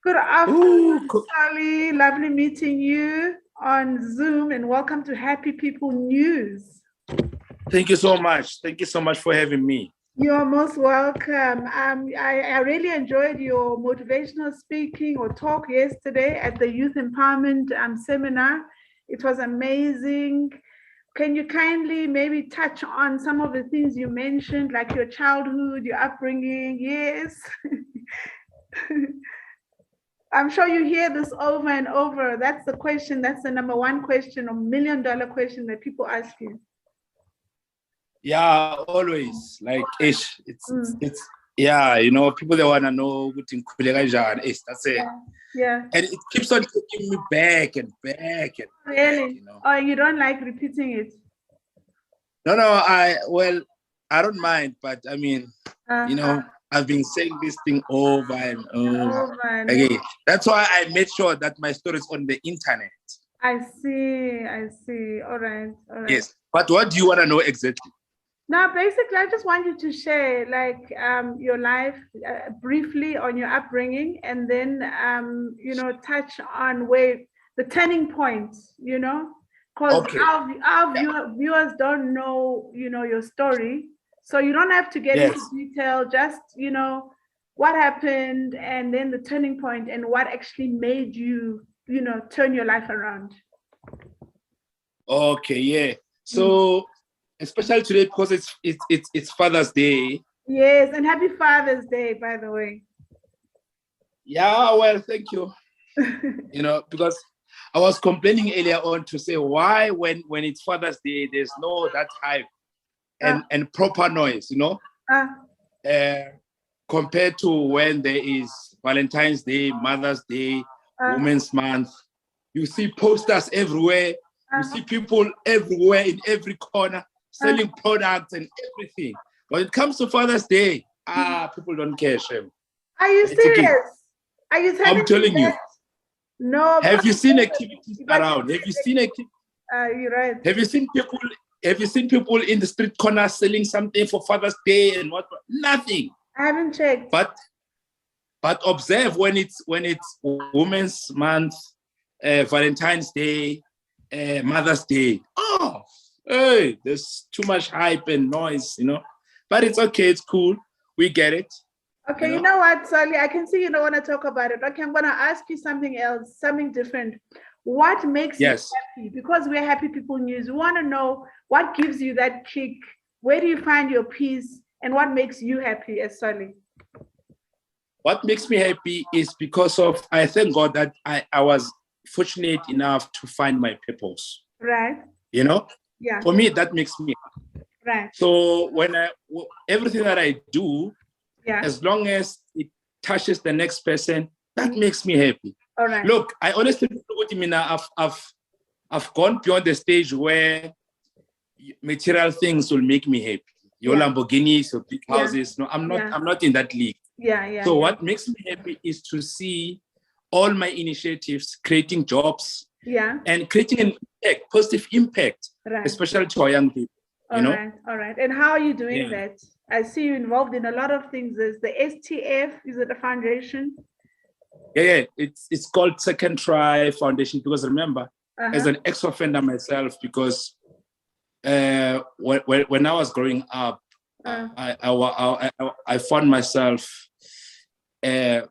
Good Ooh, afternoon, Sally. Lovely meeting you on Zoom, and welcome to Happy People News. thank you so much. Thank you so much for having me. You're most welcome. I really enjoyed your motivational speaking or talk yesterday at the Youth Empowerment Seminar. It was amazing. Can you kindly maybe touch on some of the things you mentioned, like your childhood, your upbringing? Yes. I'm sure you hear this over and over. That's the question. That's the number one question, or $1 million question that people ask you. Yeah, always. Like ish. Mm. It's yeah, people they wanna know what in that's it. Yeah. And it keeps on taking me back and back and Really? back. Oh, you don't like repeating it? No, I don't mind, but I mean, I've been saying this thing over and over again. That's why I made sure that my story is on the internet. I see. All right. Yes. But what do you want to know exactly? Now, basically, I just want you to share like your life briefly on your upbringing, and then touch on where the turning point, because our viewers don't know, your story. So you don't have to get into detail, just, what happened, and then the turning point and what actually made you, turn your life around. Okay, yeah. So especially today because it's Father's Day. Yes, and happy Father's Day, by the way. Yeah, well, thank you. Because I was complaining earlier on to say why when it's Father's Day, there's no that hype and proper noise, compared to when there is Valentine's Day, Mother's Day, Women's Month. You see posters everywhere. You see people everywhere in every corner selling products and everything. When it comes to Father's Day, people don't care, Shem. Are you serious? Are you telling me? I'm telling you. No. Have you seen activities around? Have you seen you're right. Have you seen people in the street corner selling something for Father's Day and what? Nothing. I haven't checked. But observe when it's Women's Month, Valentine's Day, Mother's Day. Oh, hey, there's too much hype and noise, But it's okay, it's cool. We get it. Okay, you know what, Sally? I can see you don't want to talk about it. Okay, I'm going to ask you something else, something different. What makes you happy? Because we're Happy People News. We want to know what gives you that kick. Where do you find your peace? And what makes you happy as Sally? What makes me happy is because of, I thank God that I was fortunate enough to find my purpose. Right. Yeah. For me, that makes me happy. Right. So everything that I do, as long as it touches the next person, that makes me happy. All right. Look, I honestly, I've gone beyond the stage where material things will make me happy. Your Lamborghinis, your big houses. No, I'm not in that league. So what makes me happy is to see all my initiatives creating jobs and creating an impact, positive impact, especially to our young people. All right. And how are you doing that? I see you involved in a lot of things. There's the STF, is it a foundation? Yeah. It's called Second Try Foundation because remember, as an ex-offender myself, because when I was growing up, I found myself, I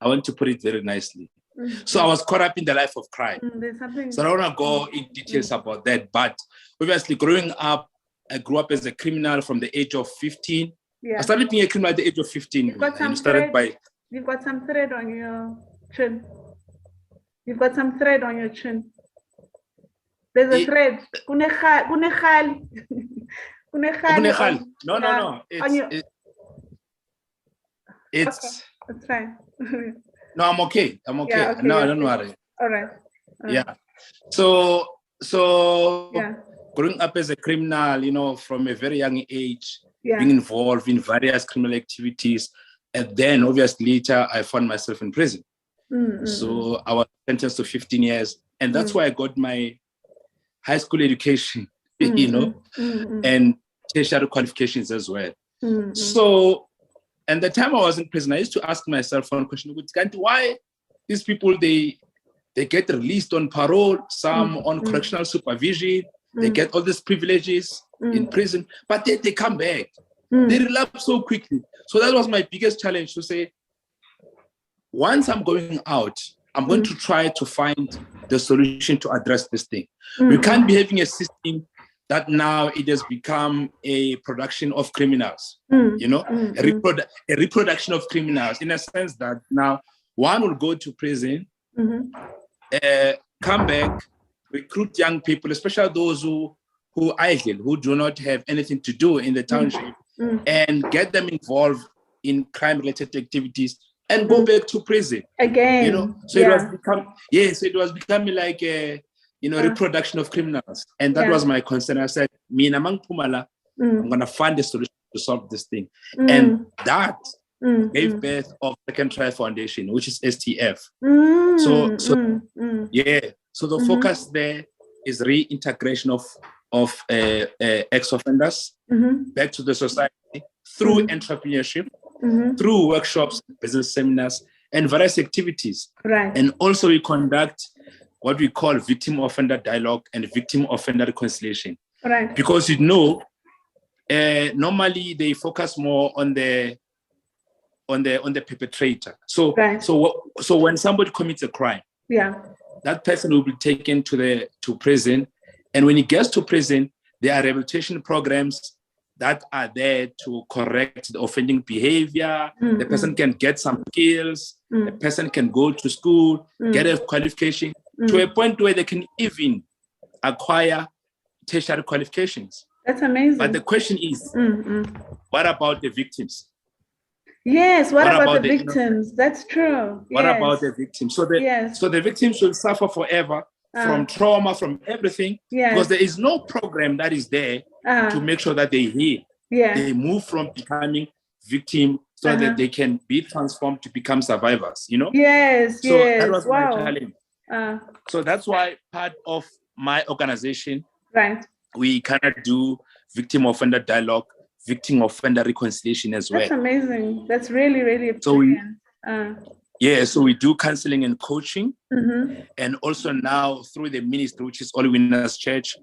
want to put it very nicely. So I was caught up in the life of crime. So I don't want to go in details about that. But obviously, growing up, I grew up as a criminal from the age of 15. I started being a criminal at the age of 15. You've got some thread on your chin. You've got some thread on your chin. There's a thread. No. It's fine. No, I'm okay. No, don't worry. All right. Yeah. So growing up as a criminal, from a very young age, being involved in various criminal activities, and then obviously later I found myself in prison. So I was sentenced to 15 years, and that's why I got my high school education, and tertiary qualifications as well. So And the time I was in prison, I used to ask myself one question: why these people they get released on parole, some on correctional supervision, they get all these privileges in prison, but they come back. They relapse so quickly. So that was my biggest challenge, to say, once I'm going out, I'm going to try to find the solution to address this thing. We can't be having a system that now it has become a production of criminals, a reproduction of criminals, in a sense that now one will go to prison, come back, recruit young people, especially those who idle, who do not have anything to do in the township, and get them involved in crime-related activities and go back to prison again. So it was becoming like a reproduction of criminals, and that was my concern. I said, "Mina Pumala, I'm gonna find a solution to solve this thing," and that gave birth of Second Try Foundation, which is STF. So the focus there is reintegration of ex-offenders back to the society through entrepreneurship, through workshops, business seminars, and various activities. Right. And also we conduct what we call victim-offender dialogue and victim-offender reconciliation. Right. Because normally they focus more on the perpetrator. So when somebody commits a crime, that person will be taken to prison, and when he gets to prison, there are rehabilitation programs that are there to correct the offending behavior. The person can get some skills. The person can go to school, get a qualification, to a point where they can even acquire tertiary qualifications. That's amazing. But the question is, what about the victims? Yes, what about the victims? That's true. What about the victims? So the victims will suffer forever from trauma, from everything, because there is no program that is there to make sure that they heal. They move from becoming victim so that they can be transformed to become survivors, Yes, so that was my challenge. So that's why part of my organization, we cannot do victim offender dialogue, victim offender reconciliation as well. That's amazing. That's really, really brilliant. So we do counseling and coaching, and also now through the ministry, which is All Winners Church,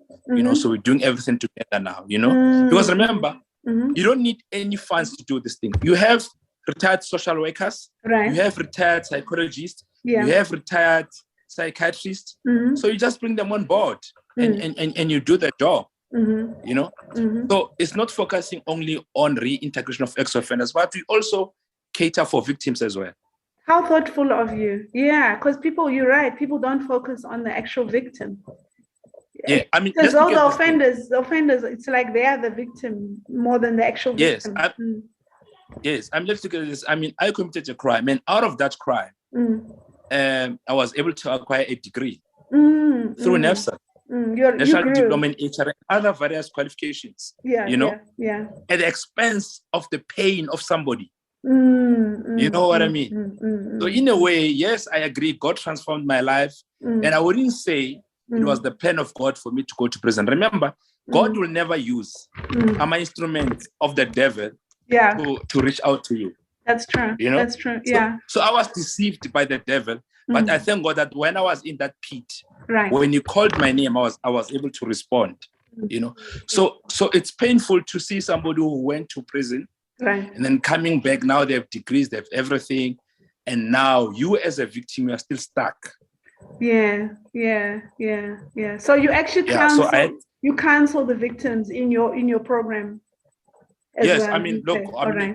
so we're doing everything together now, because remember, you don't need any funds to do this thing. You have retired social workers, you have retired psychologists, you have retired psychiatrists, so you just bring them on board and you do the job. So it's not focusing only on reintegration of ex-offenders, but we also cater for victims as well. How thoughtful of you. Yeah, because you're right, people don't focus on the actual victim. Yeah, I mean, because all the offenders, it's like they are the victim more than the actual victim. Let's look at this. I mean, I committed a crime, and out of that crime, I was able to acquire a degree through NEFSA. National Diploma in HR and other various qualifications, at the expense of the pain of somebody. You know what I mean? So in a way, yes, I agree, God transformed my life, and I wouldn't say it was the plan of God for me to go to prison. Remember, God will never use an instrument of the devil to reach out to you. That's true. That's true. So I was deceived by the devil, but I thank God that when I was in that pit, when you called my name, I was able to respond. So it's painful to see somebody who went to prison, and then coming back. Now they have degrees, they have everything, and now you as a victim, you are still stuck. So you actually counsel the victims in your program. Yes, well. I mean, look,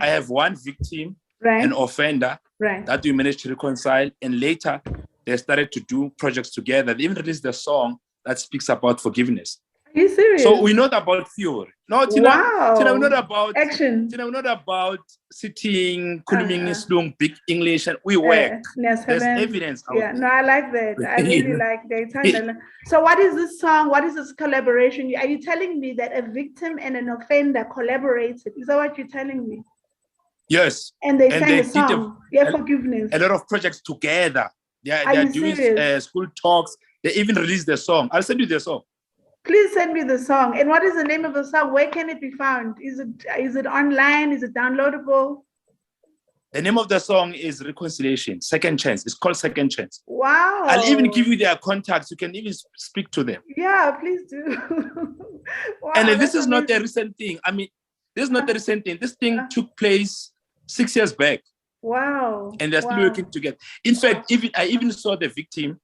I have one victim, an offender, that we managed to reconcile, and later they started to do projects together. They even released a song that speaks about forgiveness. Are you serious? So we know about theory. No, Tina, we're not about action. Tina, we're not about sitting, kuluming big English, and we work. There's evidence. No, I like that. I really like that. So what is this song? What is this collaboration? Are you telling me that a victim and an offender collaborated? Is that what you're telling me? Yes. And they sang a song. Forgiveness. A lot of projects together. They are doing school talks. They even released the song. I'll send you the song. Please send me the song. And what is the name of the song? Where can it be found? Is it online? Is it downloadable? The name of the song is Reconciliation, Second Chance. It's called Second Chance. Wow. I'll even give you their contacts. You can even speak to them. Yeah, please do. Wow, and this is not a recent thing. I mean, this is not a recent thing. This thing took place 6 years back. Wow. And they're still working together. In fact, I even saw the victim,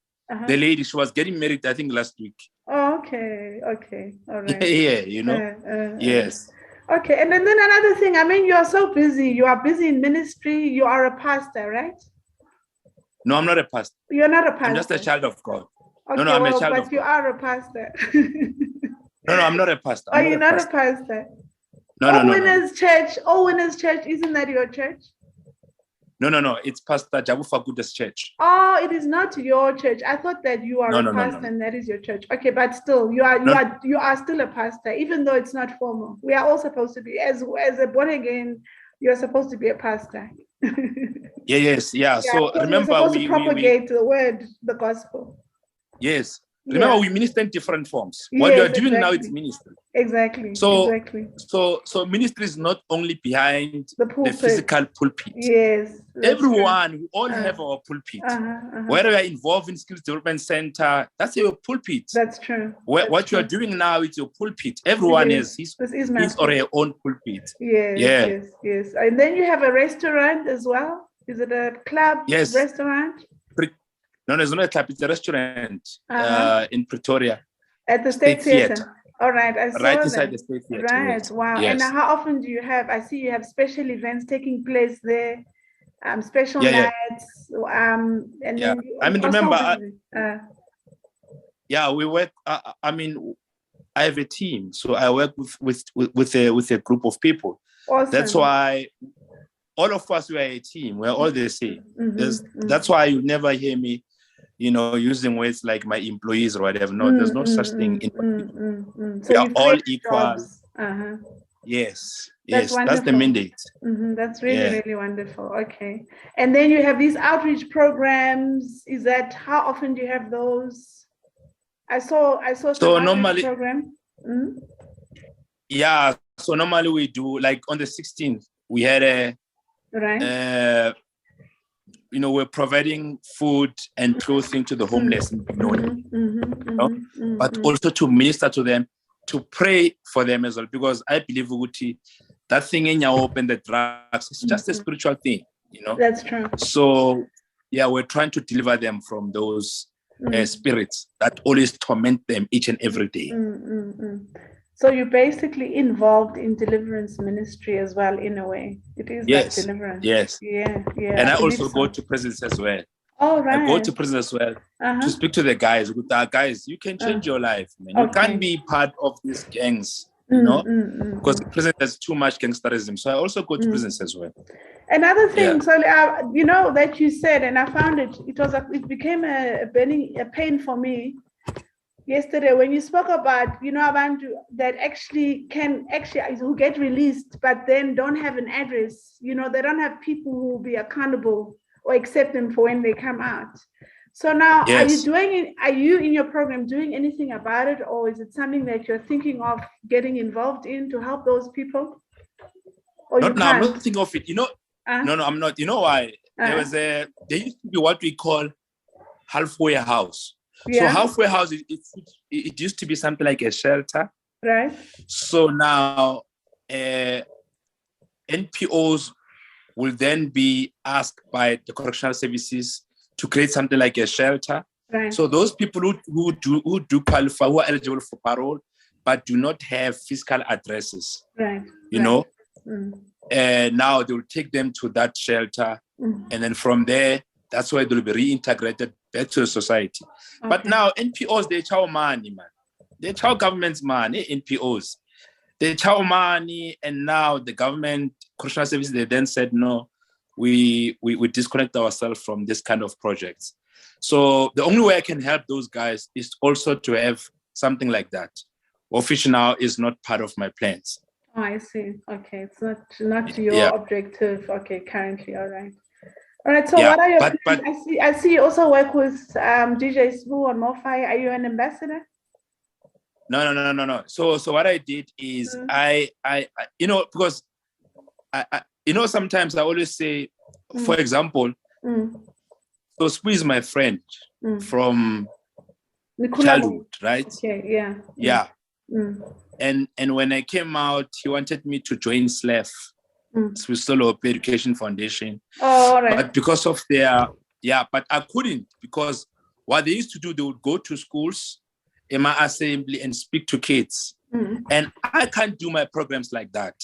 the lady. She was getting married, I think, last week. Oh, okay. Okay. All right. Yeah, yes. Okay. And then another thing, I mean, you are so busy. You are busy in ministry. You are a pastor, right? No, I'm not a pastor. You're not a pastor. I'm just a child of God. Okay, no, I'm a child of God. But you are a pastor. No, I'm not a pastor. You're not a pastor? No. Church. Winners Church. Isn't that your church? No. It's Pastor Jabu Fakuda's church. Oh, it is not your church. I thought that you are a pastor and that is your church. Okay, but still, you are still a pastor, even though it's not formal. We are all supposed to be, as a born again, you're supposed to be a pastor. Yeah. So remember, we're supposed to propagate the word, the gospel. Yes. Remember, we minister in different forms. What you are doing now is ministry. Exactly. So ministry is not only behind the physical pulpit. Yes. Everyone, we all have our pulpit. Whether we are involved in Skills Development Center, that's your pulpit. That's true. What you are doing now is your pulpit. Everyone has his or her own pulpit. Yes. And then you have a restaurant as well. Is it a club? Yes. Restaurant? No, it's not a club. It's a restaurant in Pretoria. At the State Theatre. All right. I saw right inside the State Theatre. Right. Yes. Wow. Yes. And how often do you have? I see you have special events taking place there. Special nights. And then I mean, remember. We work. I have a team, so I work with a group of people. Awesome. That's why. All of us, we are a team. We're all the same. That's why you never hear me, using words like my employees or whatever. No, there's no such thing. So we are all equal. Yes. That's the mandate. That's really wonderful. Okay. And then you have these outreach programs. Is that, how often do you have those? I saw some normally program. Yeah. So normally we do, like on the 16th, we had a. Right. We're providing food and clothing to the homeless, but also to minister to them, to pray for them as well, because I believe that thing in your open the drugs, it's just a spiritual thing, That's true. So we're trying to deliver them from those spirits that always torment them each and every day. So you're basically involved in deliverance ministry as well, in a way. It is that deliverance. Yes. Yeah. And I also go to prisons as well. Oh, right. I go to prison as well to speak to the guys. With our guys, you can change your life, man. You can't be part of these gangs, because prison has too much gangsterism. So I also go to prisons as well. Another thing, so that you said, and I found it became a pain for me yesterday when you spoke about, abantu that who get released, but then don't have an address. They don't have people who will be accountable or accept them for when they come out. So now, are you in your program doing anything about it, or is it something that you're thinking of getting involved in to help those people? I'm not thinking of it. No, I'm not. You know why? There used to be what we call halfway house. So halfway house, it used to be something like a shelter. Right. So now NPOs will then be asked by the correctional services to create something like a shelter. Right. So those people who do qualify, who are eligible for parole, but do not have fiscal addresses, now they will take them to that shelter. And then from there, that's why they'll be reintegrated back to the society. Okay. But now NPOs, they chow money, man. They chow government's money, NPOs. They chow money, and now the government, correctional services, they then said, no, we disconnect ourselves from this kind of projects. So the only way I can help those guys is also to have something like that. Official now is not part of my plans. Oh, I see. Okay, it's not your objective. Okay, currently, all right. All right, so what are your plans? I see you also work with DJ Sbu on Motale. Are you an ambassador? No. So what I did is I because I sometimes I always say, for example, so Spu is my friend from childhood, right? Okay, yeah. Yeah. And when I came out, he wanted me to join SLEF, Swiss Education Foundation. Oh, all right. But because of but I couldn't, because what they used to do, they would go to schools in my assembly and speak to kids. And I can't do my programs like that.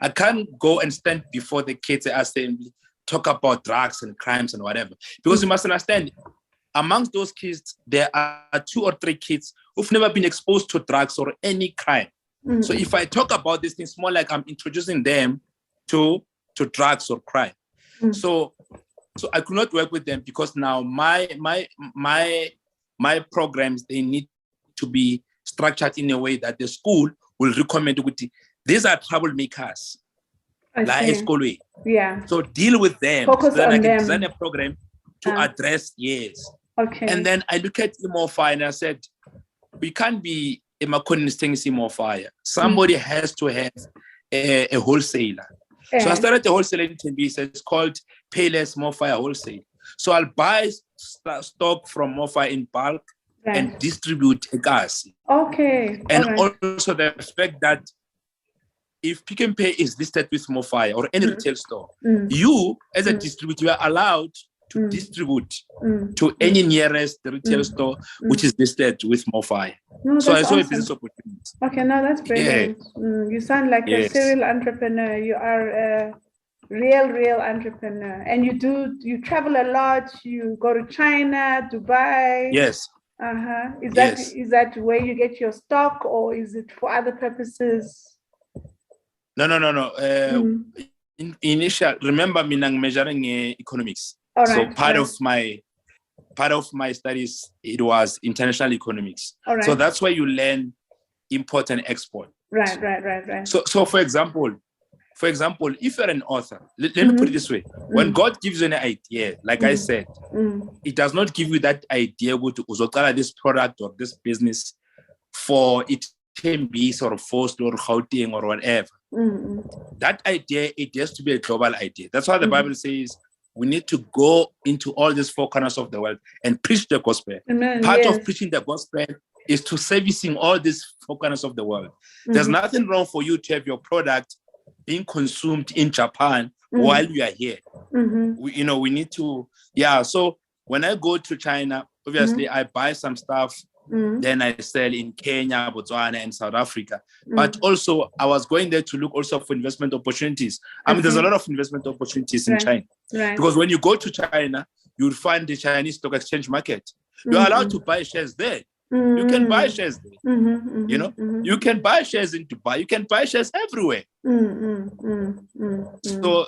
I can't go and stand before the kids at assembly, talk about drugs and crimes and whatever. Because you must understand, amongst those kids, there are 2 or 3 kids who've never been exposed to drugs or any crime. So if I talk about these things, more like I'm introducing them to drugs or crime. So I could not work with them, because now my programs, they need to be structured in a way that the school will recommend these are troublemakers. Yeah. So deal with them. Focus so then on I can them. design a program to address, yes. Okay. And then I look at Imofire and I said, we can't be a Makonis thing Imofire. Somebody has to have a wholesaler. So I started a wholesaler in Tembisa. It's called Payless Mofire Wholesale. So I'll buy stock from Mofire in bulk and distribute a gas. Okay. And also the fact that if Pick n Pay is listed with Mofire or any retail store, you as a distributor are allowed to distribute to any nearest retail store which is listed with Mofire. No, so I saw awesome. a business opportunity. Okay, no, that's brilliant. You sound like a serial entrepreneur. You are a real entrepreneur, and you travel a lot. You go to China, Dubai. Yes. Is that where you get your stock, or is it for other purposes? No. Initial, remember me measuring economics. Right, so part of my studies, it was international economics. So that's where you learn import and export. Right. So for example, if you're an author, let me put it this way: when God gives you an idea, like I said, it does not give you that idea to uzokala this product or this business for it can be sort of forced or Gauteng or whatever. That idea, it has to be a global idea. That's why the Bible says we need to go into all these 4 corners of the world and preach the gospel. Part of preaching the gospel is to servicing all these 4 corners of the world. There's nothing wrong for you to have your product being consumed in Japan while you are here. We need to, so when I go to China, obviously I buy some stuff, then I sell in Kenya, Botswana, and South Africa. But also, I was going there to look also for investment opportunities. I mean, there's a lot of investment opportunities in China. Because when you go to China, you'll find the Chinese stock exchange market. You're allowed to buy shares there. You can buy shares there. You can buy shares in Dubai. You can buy shares everywhere. So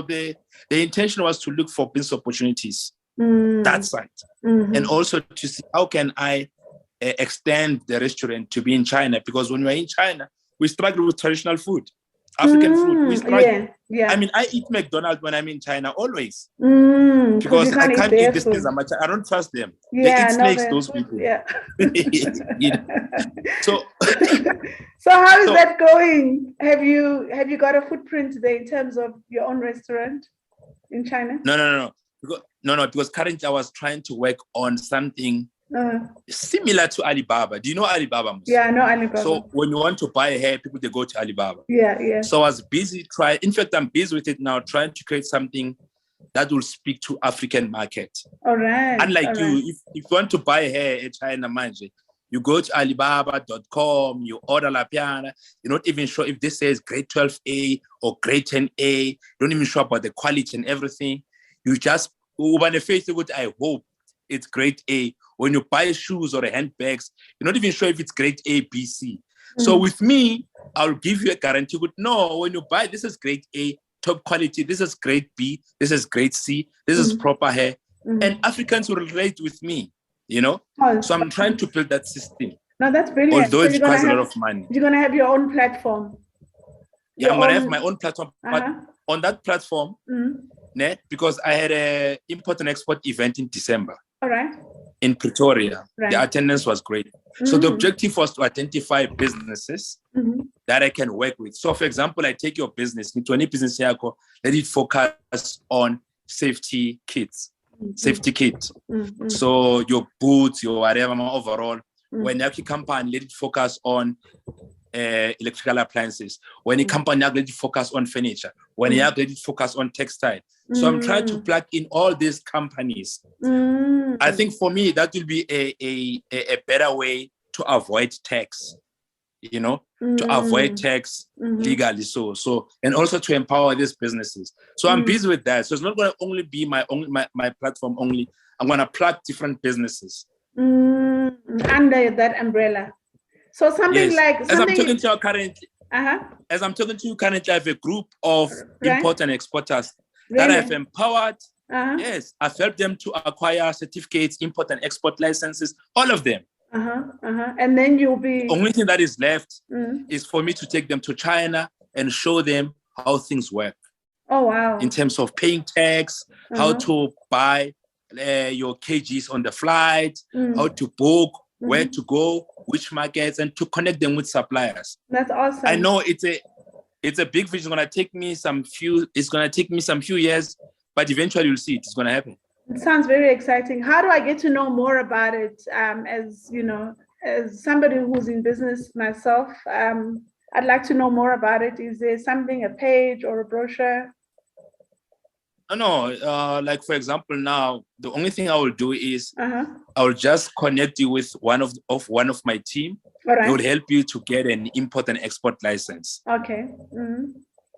the intention was to look for business opportunities that side, and also to see how can I extend the restaurant to be in China, because when we're in China, we struggle with traditional food, African food. We struggle. I mean, I eat McDonald's when I'm in China always, because I can't eat this things. I don't trust them. They eat snakes, those people. So how is that going? Have you got a footprint there in terms of your own restaurant in China? No, because currently I was trying to work on something similar to Alibaba. Do you know Alibaba? Yeah, I know Alibaba. So when you want to buy hair, people, they go to Alibaba. Yeah. So I was busy in fact, I'm busy with it now, trying to create something that will speak to African market. All right. Unlike if you want to buy hair in China, manje, you go to Alibaba.com, you order La Piana, you're not even sure if this says grade 12A or grade 10A. You're not even sure about the quality and everything. You just, I hope it's grade A. When you buy shoes or handbags, you're not even sure if it's grade A, B, C. So with me, I'll give you a guarantee. No, when you buy, this is grade A, top quality. This is grade B. This is grade C. This is proper hair. And Africans will relate with me, So I'm trying to build that system. No, that's brilliant. Although it costs a lot of money. You're going to have your own platform. I'm going to have my own platform. But on that platform, because I had an import and export event in December. All right. In Pretoria. The attendance was great. So the objective was to identify businesses that I can work with. So, for example, I take your business, into any business here, let it focus on safety kits, safety kit. So your boots, your whatever, overall. When your company, let it focus on electrical appliances. When a company, let it focus on furniture. When you let it focus on textile. So I'm trying to plug in all these companies. I think for me, that will be a better way to avoid tax, you know, to avoid tax legally. So, and also to empower these businesses. So I'm busy with that. So it's not going to only be my platform only. I'm going to plug different businesses. Under that umbrella. So something like as I'm talking to you currently, as I'm talking to you currently, I have a group of import and exporters that I've empowered. Yes, I've helped them to acquire certificates, import and export licenses, all of them. And then you'll be... The only thing that is left is for me to take them to China and show them how things work. Oh, wow. In terms of paying tax, how to buy your kgs on the flight, how to book, where to go, which markets, and to connect them with suppliers. That's awesome. I know it's a big vision. It's gonna take me some few years, but eventually you'll see it's gonna happen. It sounds very exciting. How do I get to know more about it? As you know, as somebody who's in business myself, I'd like to know more about it. Is there something, a page or a brochure? No, like for example, now the only thing I will do is I will just connect you with one of my team. They will help you to get an import and export license. Okay.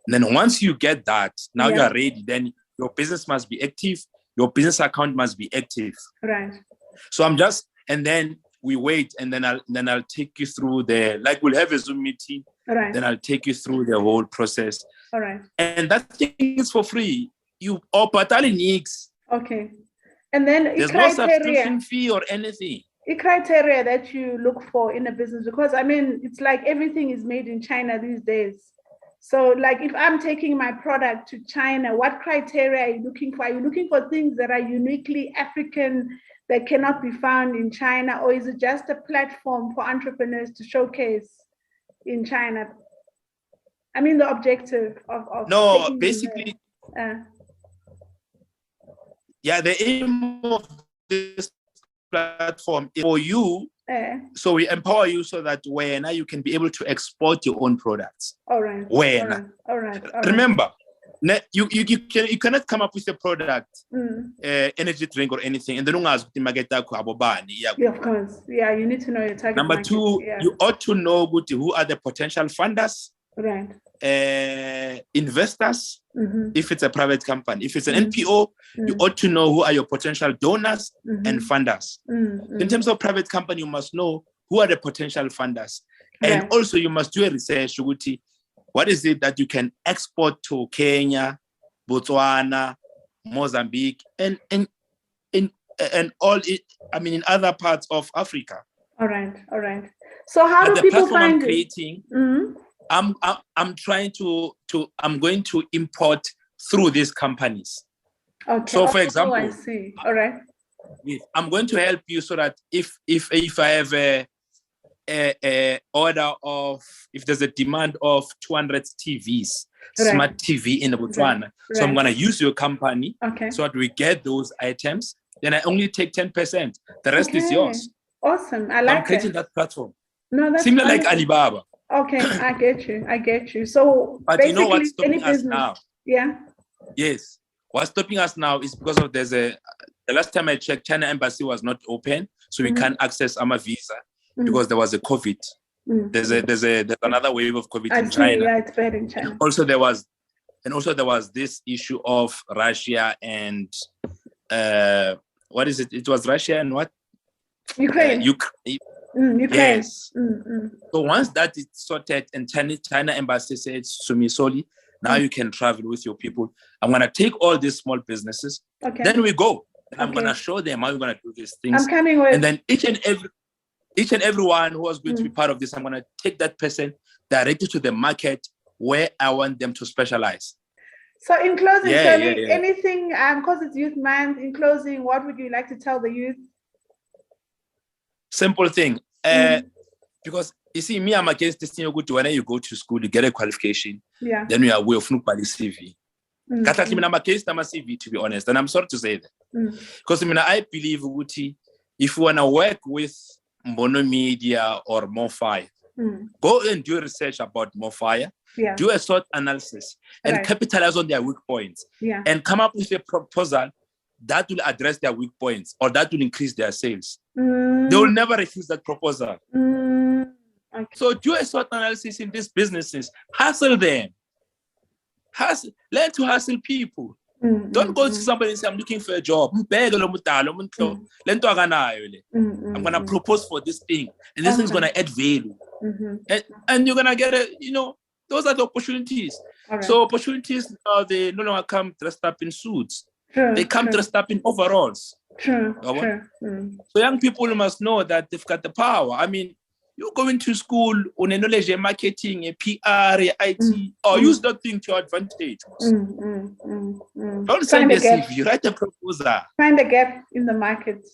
Then once you get that, now you are ready. Then your business must be active. Your business account must be active. Right. So and then we wait, and then I'll take you through we'll have a Zoom meeting. Right. Then I'll take you through the whole process. All right. And that thing is for free. Motale needs. Okay. And then there's no subscription fee or anything. The criteria that you look for in a business, because I mean, it's like everything is made in China these days. So like if I'm taking my product to China, what criteria are you looking for? Are you looking for things that are uniquely African that cannot be found in China? Or is it just a platform for entrepreneurs to showcase in China? I mean, the objective of no, basically, the aim of this platform is for you. So we empower you so that when you can be able to export your own products. All right. All right. Remember, you cannot come up with a product, energy drink or anything, and then of course. Yeah, you need to know your target Number market. two, you ought to know who are the potential funders. Right. Investors, if it's a private company. If it's an NPO, you ought to know who are your potential donors and funders. In terms of private company, you must know who are the potential funders. And also you must do a research. What is it that you can export to Kenya, Botswana, Mozambique, and all it, in other parts of Africa. All right. So how do people find creating? I'm trying to I'm going to import through these companies. Okay. So for example, I see. All right. I'm going to help you so that if I have a order of, if there's a demand of 200 TVs, smart TV in Botswana, so I'm going to use your company so that we get those items. Then I only take 10%. The rest is yours. Awesome. I like I'm creating that platform. No, that's similar like Alibaba. Okay, I get you. So, but you know what's stopping us now? Yeah. Yes. What's stopping us now is because of the last time I checked, China embassy was not open, so we can't access our visa because there was a COVID. There's another wave of COVID in China. Yeah, it's bad in China. And also there was this issue of Russia and what is it? It was Russia and what? Ukraine. Ukraine. Yes. So once that is sorted and China embassy said to me, Soli, now you can travel with your people. I'm gonna take all these small businesses. Then we go. And I'm gonna show them how we're gonna do these things. I'm coming with. And then each and everyone who was going to be part of this, I'm gonna take that person directly to the market where I want them to specialize. So in closing, Soli, anything, because it's Youth Month, in closing, what would you like to tell the youth? Simple thing, because You see, me, I'm against this thing. When you go to school, you get a qualification. Yeah. Then you are away of CV. I'm against my CV, to be honest. And I'm sorry to say that. Because I believe if you want to work with Mono Media or Mofire, go and do research about Mofire, do a SWOT analysis, and capitalize on their weak points. And come up with a proposal that will address their weak points or that will increase their sales. They will never refuse that proposal. Okay. So do a SWOT analysis in these businesses. Hustle them. Learn to hustle people. Don't go to somebody and say, I'm looking for a job. I'm going to propose for this thing. And this thing's going to add value. And you're going to get those are the opportunities. Right. So opportunities, they no longer come dressed up in suits. They come dressed up in overalls. So young people must know that they've got the power. I mean, you go into school on knowledge, marketing, PR, IT, or use that thing to your advantage. Don't send a CV, write a proposal. Find a gap in the market.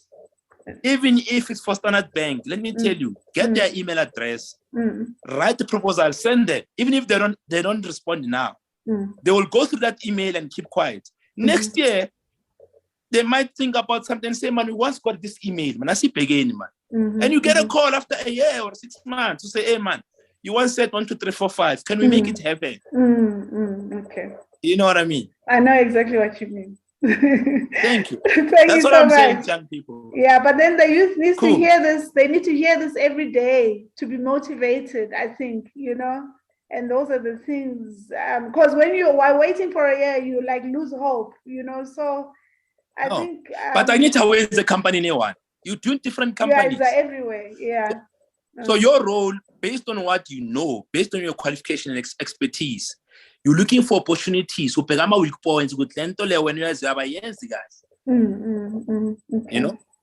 Even if it's for Standard Bank, let me tell you, get their email address, write the proposal, send it. Even if they don't respond now, they will go through that email and keep quiet. Next year, they might think about something and say, man, we once got this email, man. I see again, man. And you get a call after a year or 6 months to say, hey, man, you once said 1, 2, 3, 4, 5. Can we make it happen? Okay. You know what I mean? I know exactly what you mean. Thank you. That's what I'm saying, young people. Yeah, but then the youth needs to hear this. They need to hear this every day to be motivated, I think, and those are the things. Because when you are waiting for a year, you like lose hope, so I think. But I need to wait the company new one. You're doing different companies. Yeah, it's everywhere. Yeah. So your role, based on what you know, based on your qualification and expertise, you're looking for opportunities. Weak points. When you guys. Okay.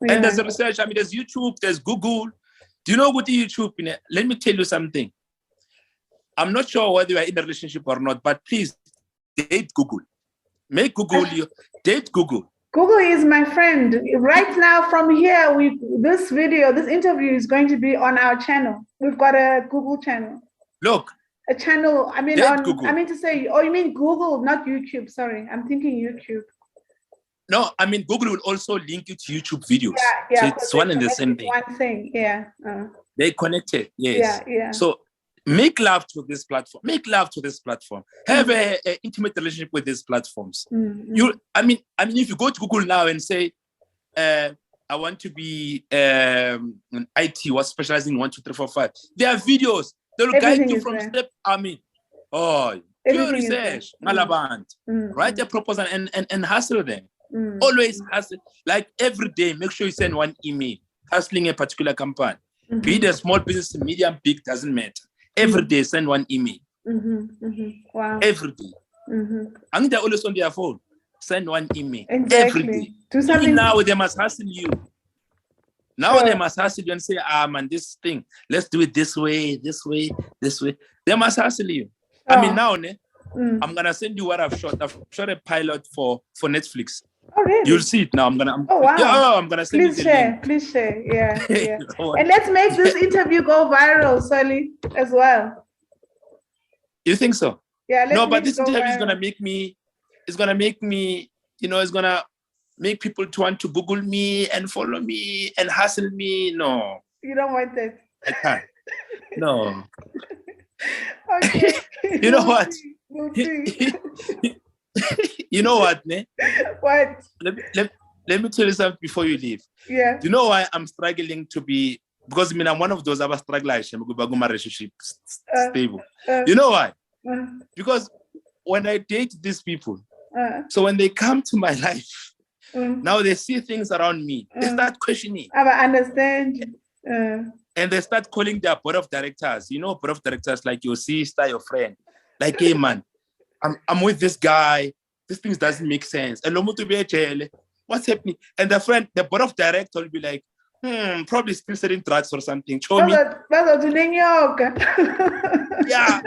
And there's research. I mean, there's YouTube. There's Google. Do you know what YouTube? Let me tell you something. I'm not sure whether you are in a relationship or not, but please date Google. Make Google date Google. Google is my friend. Right now, from here, this interview is going to be on our channel. We've got a Google channel. Look. A channel. I mean, Google. I mean to say, you mean Google, not YouTube? Sorry, I'm thinking YouTube. No, I mean Google will also link you to YouTube videos. Yeah. So it's one and the same thing. One thing, yeah. They connected. Yes. Yeah. So make love to this platform. Make love to this platform. Have an intimate relationship with these platforms. I mean, if you go to Google now and say, I want to be an IT, what's specializing in 1, 2, 3, 4, 5. There are videos. They will guide you from step. Do your research. Write a proposal and hustle them. Always hustle. Like every day, make sure you send one email hustling a particular company. Be it a small business, medium, big, doesn't matter. Every day, send one email. Wow. Every day. And they're always on their phone. Send one email. Exactly. Every day. Do something. Even now, they must hustle you. Now they must hustle you and say, man, this thing, let's do it this way, this way, this way. They must hustle you. I mean, now, I'm going to send you what I've shot. I've shot a pilot for Netflix. Oh, really? You'll see it now. I'm gonna send you the link. Please share. Yeah. And let's make this interview go viral, Solly, as well. You think so? Yeah. No, but this interview is gonna make me. It's gonna make me. It's gonna make people to want to Google me and follow me and hustle me. No. You don't want that. I can't. No. Okay. You know what? You know what, ne? What? Let me tell you something before you leave. Yeah. You know why I'm struggling to be, because I'm one of those that struggle my relationship stable. You know why? Because when I date these people, so when they come to my life, now they see things around me. They start questioning. I understand. And they start calling their board of directors. Board of directors like your sister, your friend. Like, hey, man, I'm with this guy. This thing doesn't make sense. And what's happening? And the board of director will be like, probably still selling drugs or something. Show me. Yeah.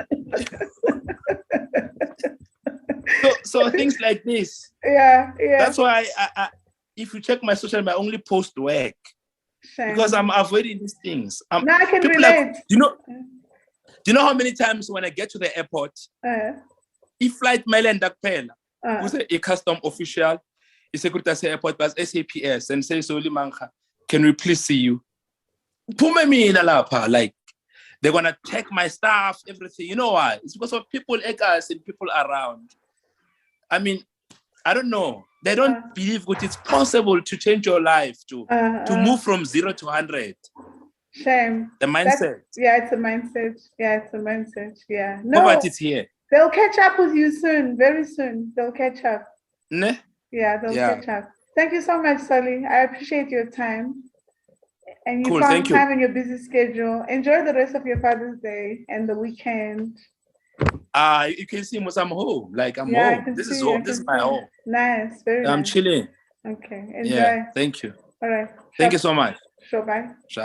So things like this. Yeah. That's why I if you check my social media, I only post work. because I'm avoiding these things. No, I can relate. Do you know how many times when I get to the airport, if flight Mailenda Pela, who's a custom official, is secretary airport bus SAPS and says Soli Mankga, can we please see you? Like they're gonna check my stuff, everything. You know why? It's because of people like us and people around. I mean, I don't know. They don't believe that it's possible to change your life, to move from 0 to 100. Shame. The mindset. It's a mindset. It's a mindset. Yeah. No, but it's here. They'll catch up with you soon, very soon. They'll catch up. Ne? Yeah, they'll catch up. Thank you so much, Sally. I appreciate your time. And you found time in your busy schedule. Enjoy the rest of your Father's Day and the weekend. You can see I'm home. Like I'm home. This is home. This is my home. Nice. Very nice. I'm chilling. Okay. Enjoy. Yeah. Thank you. All right. Thank you so much. Sure. Bye. Sure.